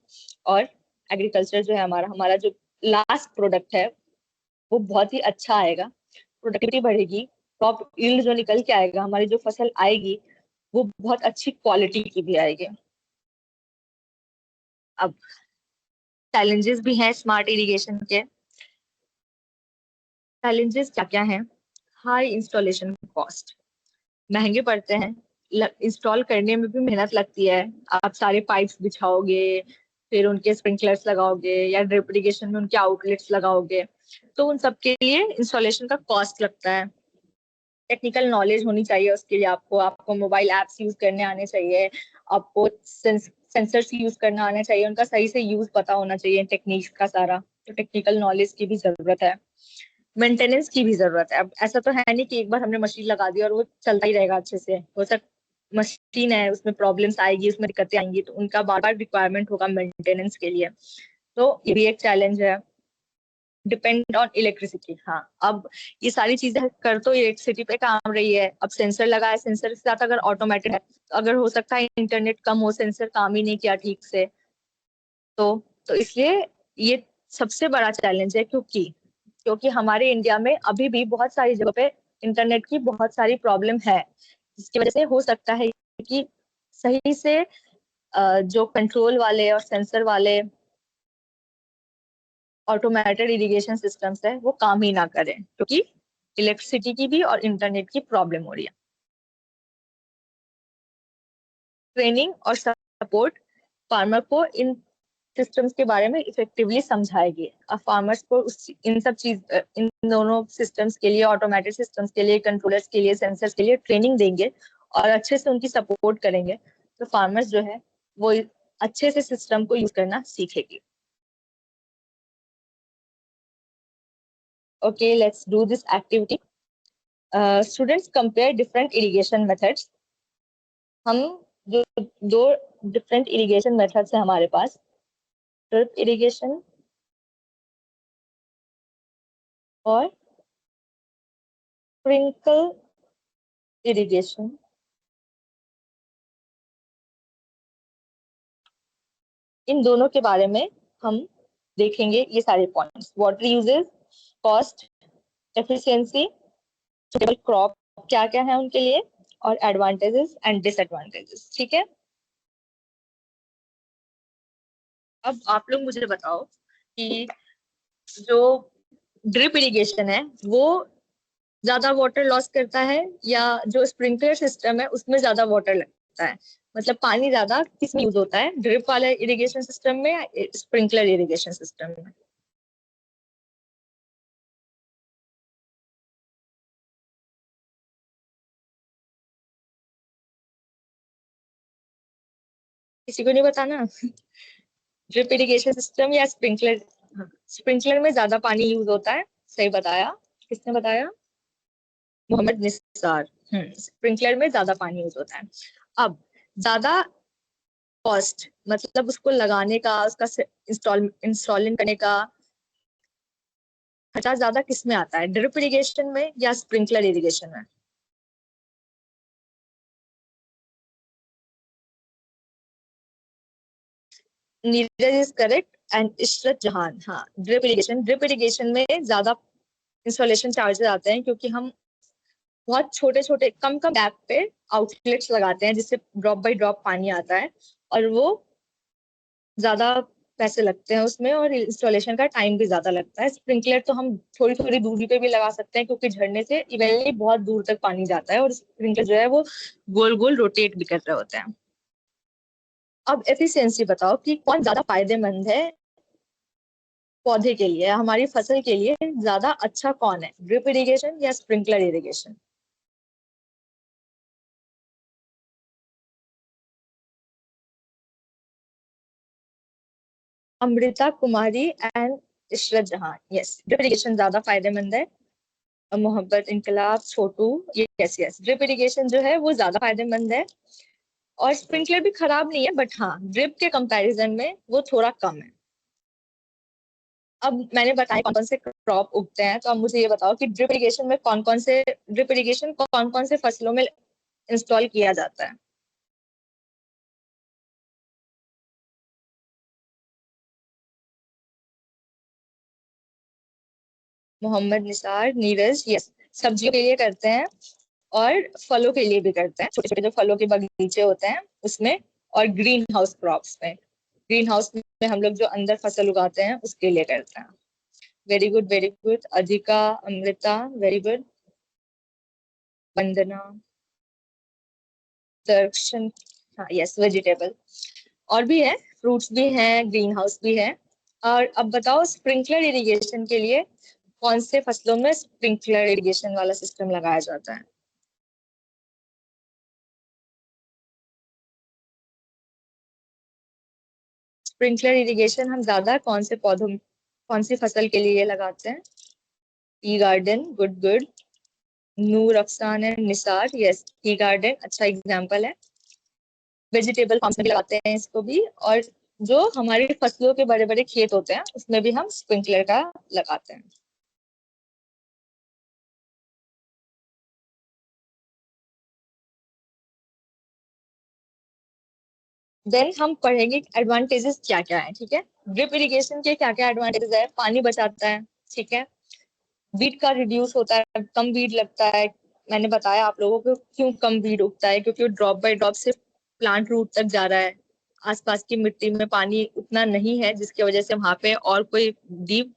और एग्रीकल्चर जो है हमारा हमारा जो लास्ट प्रोडक्ट है वो बहुत ही अच्छा आएगा, प्रोडक्टिविटी बढ़ेगी, क्रॉप यील्ड जो निकल के आएगा, हमारी जो फसल आएगी वो बहुत अच्छी क्वालिटी की भी आएगी। अब चैलेंजेस भी हैं स्मार्ट इरिगेशन के। चैलेंजेस क्या क्या हैं? हाई इंस्टॉलेशन कॉस्ट, महंगे पड़ते हैं, इंस्टॉल करने में भी मेहनत लगती है। आप सारे पाइप्स बिछाओगे, फिर उनके स्प्रिंकलर्स लगाओगे, या ड्रिप इरिगेशन में उनके आउटलेट्स लगाओगे, तो उन सब के लिए इंस्टॉलेशन का कॉस्ट लगता है। टेक्निकल नॉलेज होनी चाहिए उसके लिए, आपको आपको मोबाइल एप्स यूज करने आने चाहिए, आपको सेंसर्स यूज करना आना चाहिए, उनका सही से यूज पता होना चाहिए, टेक्निक्स का सारा। तो टेक्निकल नॉलेज की भी जरूरत है, मेंटेनेंस की भी जरूरत है। अब ऐसा तो है नहीं कि एक बार हमने मशीन लगा दी और वो चलता ही रहेगा अच्छे से, हो सकता मशीन है उसमें प्रॉब्लम्स आएगी, उसमें दिक्कतें आएंगी, तो उनका बार बार रिक्वायरमेंट होगा मेंटेनेंस के लिए, तो ये भी एक चैलेंज है। डिपेंड ऑन इलेक्ट्रिसिटी, हाँ, अब ये सारी चीजें कर तो इलेक्ट्रिसिटी पे काम रही है। अब सेंसर लगा है, सेंसर के साथ अगर ऑटोमेटेड है तो अगर हो सकता है इंटरनेट कम हो, सेंसर काम ही नहीं किया ठीक से, तो इसलिए ये सबसे बड़ा चैलेंज है, क्योंकि हमारे इंडिया में अभी भी बहुत सारी जगह पे इंटरनेट की बहुत सारी प्रॉब्लम है, जिसकी वजह से हो सकता है कि सही से जो कंट्रोल वाले और सेंसर वाले ऑटोमेटेड इरिगेशन सिस्टम्स है वो काम ही ना करें, क्योंकि इलेक्ट्रिसिटी की भी और इंटरनेट की प्रॉब्लम हो रही है। ट्रेनिंग और सपोर्ट फार्मर को इन सिस्टम्स के बारे में इफेक्टिवली समझाएगी। अब फार्मर्स को इन दोनों सिस्टम्स के लिए, ऑटोमेटेड सिस्टम्स के लिए, कंट्रोलर्स के लिए, सेंसर्स के लिए ट्रेनिंग देंगे और अच्छे से उनकी सपोर्ट करेंगे, तो फार्मर्स जो है वो अच्छे से सिस्टम को यूज करना सीखेगी। Okay, let's do this activity. Students compare different irrigation methods. हम जो दो डिफरेंट इरिगेशन मेथड्स है हमारे पास, ड्रिप इरिगेशन और स्प्रिंकल इरिगेशन, इन दोनों के बारे में हम देखेंगे ये सारे points. Water uses, cost, efficiency, suitable crop क्या क्या है उनके लिए, और एडवांटेजेस एंड डिसएडवांटेजेस। ठीक है, अब आप लोग मुझे बताओ कि जो ड्रिप इरिगेशन है वो ज्यादा वाटर लॉस करता है या जो स्प्रिंकलर सिस्टम है उसमें ज्यादा वाटर लगता है? मतलब पानी ज्यादा किस में यूज होता है, ड्रिप वाले इरिगेशन सिस्टम में या स्प्रिंकलर इरिगेशन सिस्टम में? किसी को नहीं बताना? ड्रिप इरिगेशन सिस्टम या स्प्रिंकलर? स्प्रिंकलर में ज्यादा पानी यूज होता है, सही बताया। किसने बताया? मोहम्मद निसार। स्प्रिंकलर में ज्यादा पानी यूज होता है। अब ज्यादा कॉस्ट, मतलब उसको लगाने का, उसका इंस्टॉलिंग करने का खर्चा ज्यादा किस में आता है, ड्रिप इरिगेशन में या स्प्रिंकलर इरिगेशन में? Neeraj is correct and Ishrat जहान। हाँ, ड्रिप इरिगेशन में ज्यादा इंस्टॉलेशन चार्जेस आते हैं, क्योंकि हम बहुत छोटे छोटे कम कम गैप पे आउटलेट्स लगाते हैं जिससे ड्रॉप बाय ड्रॉप पानी आता है, और वो ज्यादा पैसे लगते हैं उसमें, और इंस्टॉलेशन का टाइम भी ज्यादा लगता है। स्प्रिंकलर तो हम थोड़ी थोड़ी दूरी पे भी लगा सकते हैं, क्योंकि झरने से इवेंटली बहुत दूर तक पानी जाता है, और स्प्रिंकलर जो है वो गोल गोल रोटेट भी कर रहे होते हैं। अब एफिशिएंसी बताओ कि कौन ज्यादा फायदेमंद है पौधे के लिए, हमारी फसल के लिए ज्यादा अच्छा कौन है, ड्रिप इरिगेशन या sprinkler irrigation? Amrita Kumari and Ishrat जहां, यस, ड्रिप इरिगेशन ज्यादा फायदेमंद है। मोहब्बत इनकलाब छोटू, यस यस, ड्रिप इरिगेशन जो है वो ज्यादा फायदेमंद है। और स्प्रिंकलर भी खराब नहीं है, बट हाँ ड्रिप के कंपैरिजन में वो थोड़ा कम है। अब मैंने बताया कौन कौन से क्रॉप उगते हैं, तो अब मुझे ये बताओ कि ड्रिप इरिगेशन कौन कौन से फसलों में इंस्टॉल किया जाता है? मोहम्मद निसार, नीरज, यस, सब्जियों के लिए करते हैं और फलों के लिए भी करते हैं, छोटे छोटे जो फलों के बगीचे होते हैं उसमें, और ग्रीन हाउस क्रॉप्स में, ग्रीन हाउस में हम लोग जो अंदर फसल उगाते हैं उसके लिए करते हैं। Very good, very good. अधिका, अमृता, वेरी गुड। वंदना, दर्शन, हाँ यस, वेजिटेबल। और भी है, फ्रूट्स भी हैं, ग्रीन हाउस भी है। और अब बताओ स्प्रिंकलर इरिगेशन के लिए कौन से फसलों में स्प्रिंकलर इरिगेशन वाला सिस्टम लगाया जाता है? स्प्रिंकलर इरिगेशन हम ज्यादा कौन से पौधों, कौन सी फसल के लिए लगाते हैं? Tea garden, good good. Noor Afsan and Nisar, yes, tea garden अच्छा एग्जाम्पल है। वेजिटेबल फार्म्स में भी लगाते हैं इसको भी, और जो हमारी फसलों के बड़े बड़े खेत होते हैं उसमें भी हम स्प्रिंकलर का लगाते हैं। देन हम पढ़ेंगे एडवांटेजेस क्या क्या है, ठीक है। ड्रिप इरिगेशन के क्या क्या एडवांटेजेस है? पानी बचाता है, ठीक है। वीड का रिड्यूस होता है, कम वीड लगता है। मैंने बताया आप लोगों को क्यों कम वीड उगता है, क्योंकि वो ड्रॉप बाय ड्रॉप से प्लांट रूट तक जा रहा है। आसपास की मिट्टी में पानी उतना नहीं है, जिसकी वजह से वहां पे और कोई डीप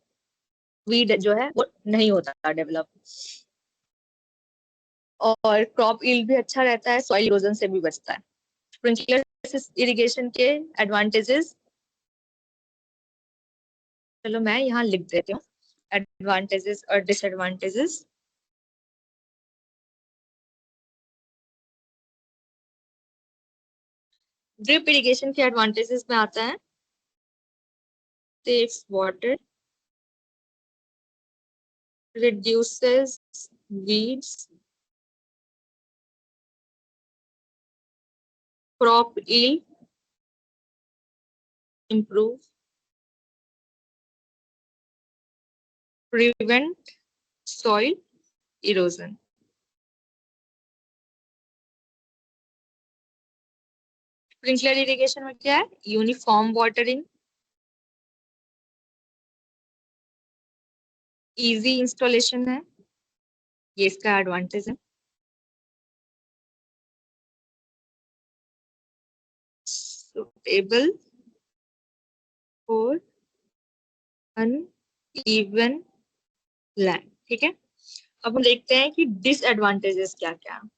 वीड जो है वो नहीं होता डेवलप। और क्रॉप यील्ड भी अच्छा रहता है, सॉइल इरोजन से भी बचता है। स्प्रिंकलर इरिगेशन के एडवांटेजेस, चलो मैं यहाँ लिख देती हूँ एडवांटेजेस और डिसएडवांटेजेस। ड्रिप इरिगेशन के एडवांटेजेस में आता है saves water, reduces weeds, crop yield improve, prevent soil erosion. Sprinkler irrigation में क्या है? यूनिफॉर्म वाटरिंग, इजी इंस्टॉलेशन है, ये इसका एडवांटेज है। सुटेबल फॉर अनइवन लैंड, ठीक है। अब हम देखते हैं कि डिसएडवांटेजेस क्या क्या है।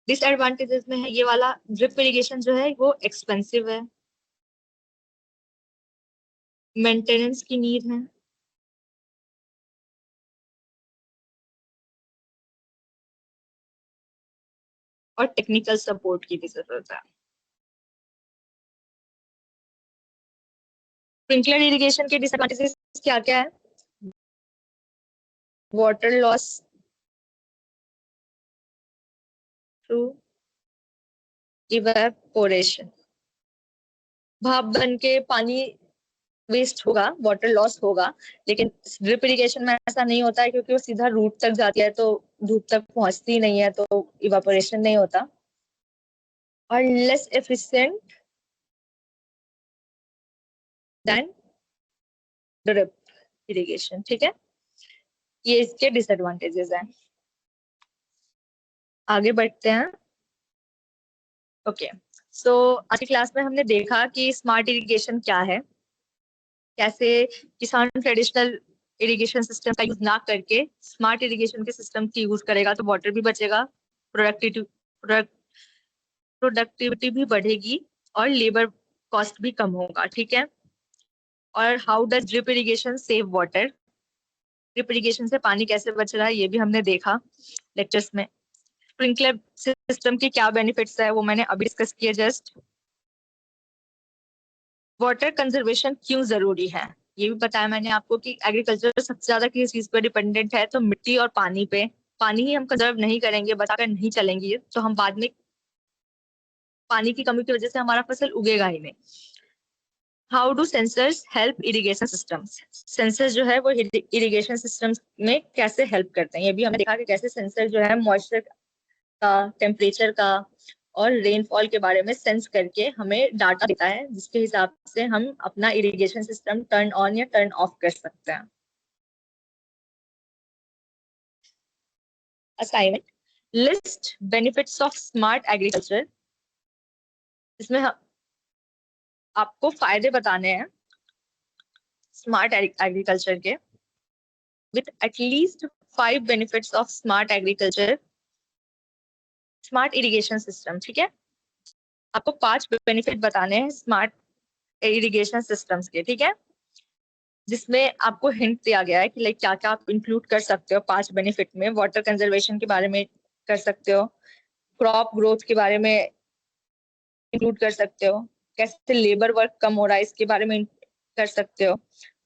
डिसएडवांटेजेस में है ये वाला, ड्रिप इरिगेशन जो है वो एक्सपेंसिव है, मेंटेनेंस की नीड है, और टेक्निकल सपोर्ट की भी जरूरत है। स्प्रिंकलर इरिगेशन के डिसएडवांटेजेस क्या क्या है? वाटर लॉस थ्रू इवेपोरेशन, भाप बन के पानी वेस्ट होगा, वाटर लॉस होगा। लेकिन ड्रिप इरिगेशन में ऐसा नहीं होता है, क्योंकि वो सीधा रूट तक जाती है, तो धूप तक पहुंचती नहीं है, तो इवेपोरेशन नहीं होता। और less efficient then drip irrigation, ठीक है। ये इसके डिसएडवांटेजेस हैं। आगे बढ़ते हैं। ओके, सो आज की क्लास में हमने देखा कि स्मार्ट इरिगेशन क्या है, कैसे किसान ट्रेडिशनल इरिगेशन सिस्टम का यूज ना करके स्मार्ट इरिगेशन के सिस्टम की यूज करेगा तो वाटर भी बचेगा, प्रोडक्टिविटी भी बढ़ेगी, और लेबर कॉस्ट भी कम होगा, ठीक है। और how does drip irrigation save water, drip irrigation से पानी कैसे बच रहा है ये भी हमने देखा लेक्चर्स में। स्प्रिंकलर सिस्टम के क्या बेनिफिट्स है वो मैंने अभी डिस्कस किया जस्ट। वाटर कंजर्वेशन क्यों जरूरी है ये भी बताया मैंने आपको, कि एग्रीकल्चर सबसे ज्यादा किस चीज पर डिपेंडेंट है, तो मिट्टी और पानी पे। पानी ही हम कंजर्व नहीं करेंगे, बचाकर नहीं चलेंगे, तो हम बाद में पानी की कमी की वजह से हमारा फसल उगेगा ही नहीं। How do sensors help irrigation systems, sensor जो है वो इरिगेशन सिस्टम्स में कैसे हेल्प करते हैं, ये भी हमने देखा कि कैसे सेंसर जो है मॉइस्चर का, टेम्परेचर का और रेनफॉल के बारे में सेंस करके हमें डाटा देता है, जिसके हिसाब से हम अपना इरिगेशन सिस्टम टर्न ऑन या टर्न ऑफ कर सकते हैं। Assignment, list benefits of smart agriculture. इसमें आपको फायदे बताने हैं स्मार्ट एग्रीकल्चर के, with at least 5 benefits of smart agriculture, smart irrigation system, ठीक है। आपको 5 बेनिफिट बताने हैं स्मार्ट इरिगेशन सिस्टम्स के, ठीक है, जिसमें आपको हिंट दिया गया है कि लाइक क्या क्या आप इंक्लूड कर सकते हो 5 बेनिफिट में। वाटर कंजर्वेशन के बारे में कर सकते हो, क्रॉप ग्रोथ के बारे में इंक्लूड कर सकते हो, कैसे लेबर वर्क कम हो रहा है इसके बारे में कर सकते हो,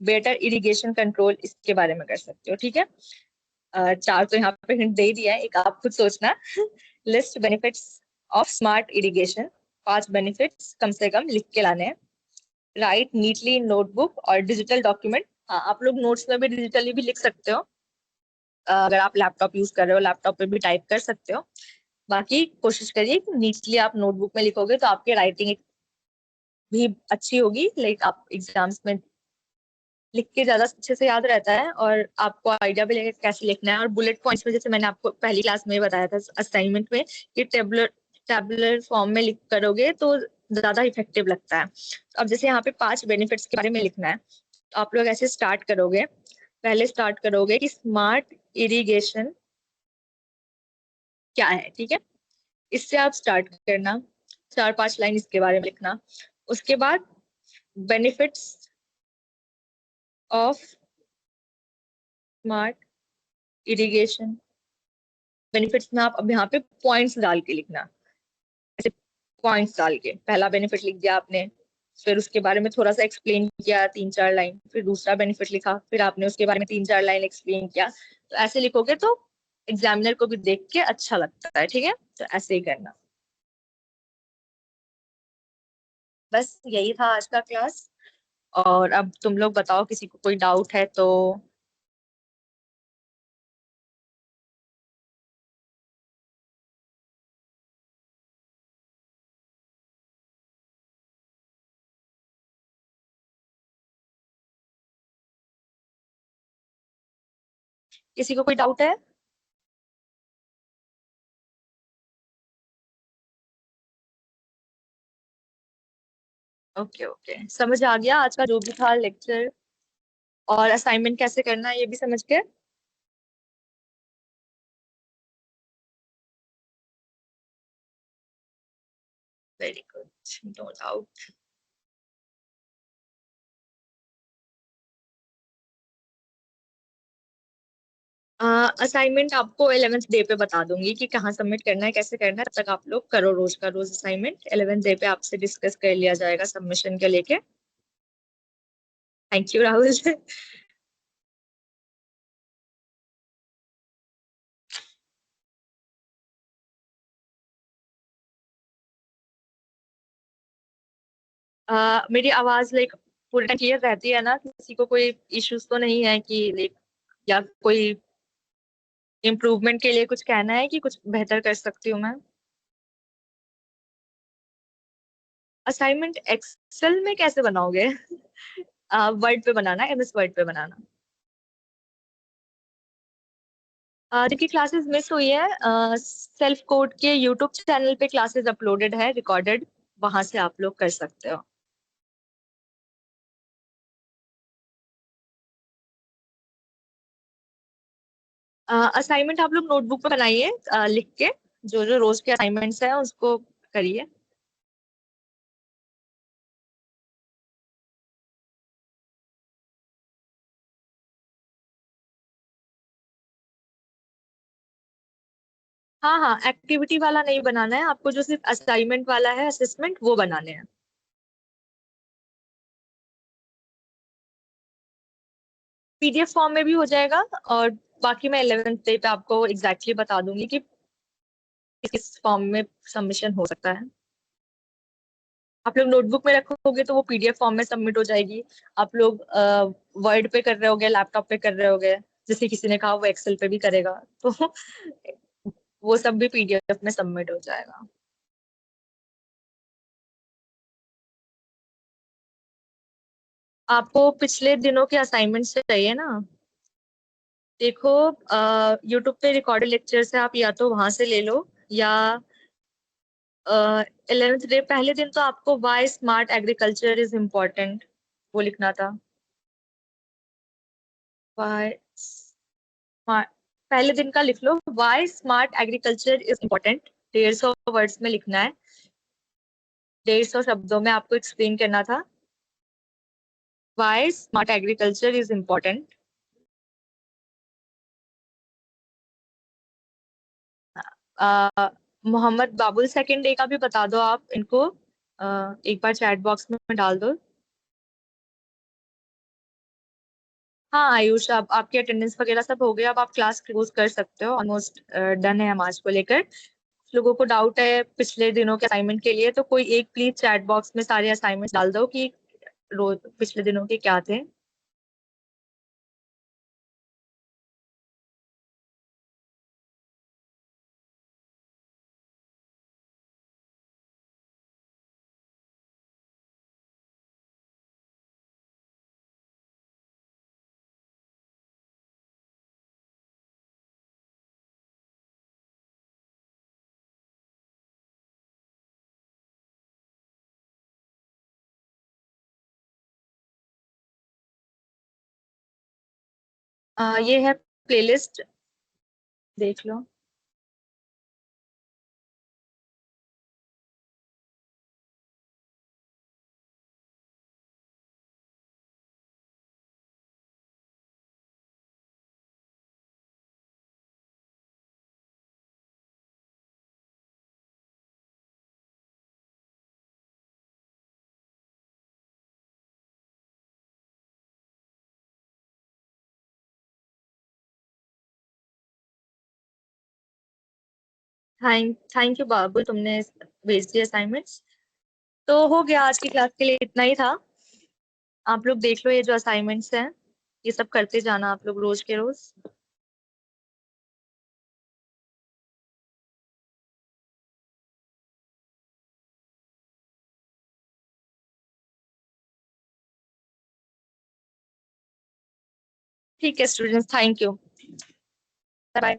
बेटर इरिगेशन कंट्रोल इसके बारे में कर सकते हो, ठीक है। 4 तो यहाँ पे हिंट दे ही दिया है, एक आप खुद सोचना। List benefits of smart irrigation, 5 benefits कम से कम लिख के लाने हैं। राइट नीटली इन नोटबुक और डिजिटल डॉक्यूमेंट, हाँ आप लोग नोट्स में भी डिजिटली भी लिख सकते हो, अगर आप लैपटॉप यूज कर रहे हो लैपटॉप पे भी टाइप कर सकते हो। बाकी कोशिश करिए कि नीटली आप नोटबुक में लिखोगे तो आपकी राइटिंग भी अच्छी होगी। लाइक आप एग्जाम्स में लिख के ज्यादा अच्छे से याद रहता है और आपको आइडिया भी लगेगा कैसे लिखना है। और बुलेट पॉइंट्स में, जैसे मैंने आपको पहली क्लास में बताया था असाइनमेंट में, कि टेबलर टेबुलर फॉर्म में लिख करोगे तो ज्यादा इफेक्टिव लगता है। अब जैसे यहाँ पे 5 बेनिफिट्स के बारे में लिखना है, तो आप लोग ऐसे स्टार्ट करोगे। पहले स्टार्ट करोगे कि स्मार्ट इरिगेशन क्या है, ठीक है। इससे आप स्टार्ट करना, 4-5 लाइन इसके बारे में लिखना। उसके बाद benefits of smart irrigation, benefits में आप अब यहाँ पे पॉइंट्स डाल के लिखना। ऐसे पॉइंट्स डाल के पहला बेनिफिट लिख दिया आपने, फिर उसके बारे में थोड़ा सा एक्सप्लेन किया 3-4 लाइन, फिर दूसरा बेनिफिट लिखा, फिर आपने उसके बारे में 3-4 लाइन एक्सप्लेन किया। तो ऐसे लिखोगे तो एग्जामिनर को भी देख के अच्छा लगता है, ठीक है। तो ऐसे ही करना। बस यही था आज का क्लास। और अब तुम लोग बताओ, किसी को कोई डाउट है तो। किसी को कोई डाउट है? ओके ओके, समझ आ गया आज का जो भी था लेक्चर। और असाइनमेंट कैसे करना है ये भी समझ गए? Very good, no doubt. Assignment आपको 11th डे पे बता दूंगी कि कहाँ सबमिट करना है, कैसे करना है। तब तक आप लोग करो रोज का रोज असाइनमेंट। 11th डे पे आपसे डिस्कस कर लिया जाएगा सबमिशन के लेके। Thank you Rahul. मेरी आवाज लाइक पूरी टाइम क्लियर रहती है ना? किसी को कोई इश्यूज तो नहीं है कि लाइक, या कोई इम्प्रूवमेंट के लिए कुछ कहना है कि कुछ बेहतर कर सकती हूँ मैं? असाइनमेंट एक्सेल में कैसे बनाओगे? वर्ड पे बनाना है, एमएस वर्ड पे बनाना। जिनकी क्लासेस मिस हुई है, सेल्फ कोड के यूट्यूब चैनल पे क्लासेस अपलोडेड है रिकॉर्डेड, वहां से आप लोग कर सकते हो। असाइनमेंट आप लोग नोटबुक पे बनाइए, लिख के जो जो रोज के असाइनमेंट्स हैं उसको करिए। हाँ हाँ, एक्टिविटी वाला नहीं बनाना है आपको, जो सिर्फ असाइनमेंट वाला है, असेसमेंट, वो बनाने हैं। पीडीएफ फॉर्म में भी हो जाएगा। और बाकी मैं 11th डे पे आपको एग्जैक्टली बता दूंगी कि किस फॉर्म में सबमिशन हो सकता है। आप लोग नोटबुक में रखोगे तो वो पीडीएफ फॉर्म में सबमिट हो जाएगी। आप लोग वर्ड पे कर रहे होगे, लैपटॉप पे कर रहे होगे, जैसे किसी ने कहा वो एक्सेल पे भी करेगा, तो वो सब भी पीडीएफ में सबमिट हो जाएगा। आपको पिछले दिनों के असाइनमेंट चाहिए ना? देखो, यूट्यूब पे रिकॉर्डेड लेक्चर्स है, आप या तो वहां से ले लो, या 11th डे पहले दिन तो आपको why smart agriculture is important वो लिखना था। वाई स्मार्ट, पहले दिन का लिख लो, why smart agriculture is important. 150 words में लिखना है, 150 शब्दों में आपको एक्सप्लेन करना था why smart agriculture is important. Mohammad Babul second day का भी बता दो आप इनको, एक बार चैट बॉक्स में डाल दो। हाँ आयुष, आप आपकी अटेंडेंस वगैरह सब हो गया, अब आप क्लास क्लोज कर सकते हो। ऑलमोस्ट डन है हम आज को लेकर। लोगों को डाउट है पिछले दिनों के असाइनमेंट के लिए, तो कोई एक प्लीज चैट बॉक्स में सारे असाइनमेंट डाल दो कि रोज पिछले दिनों के क्या थे। ये है प्लेलिस्ट, देख लो। थैंक यू बाबू, तुमने भेज दिया असाइनमेंट्स। तो हो गया, आज की क्लास के लिए इतना ही था। आप लोग देख लो ये जो असाइनमेंट्स हैं, ये सब करते जाना आप लोग रोज के रोज। ठीक है students, thank you, bye bye.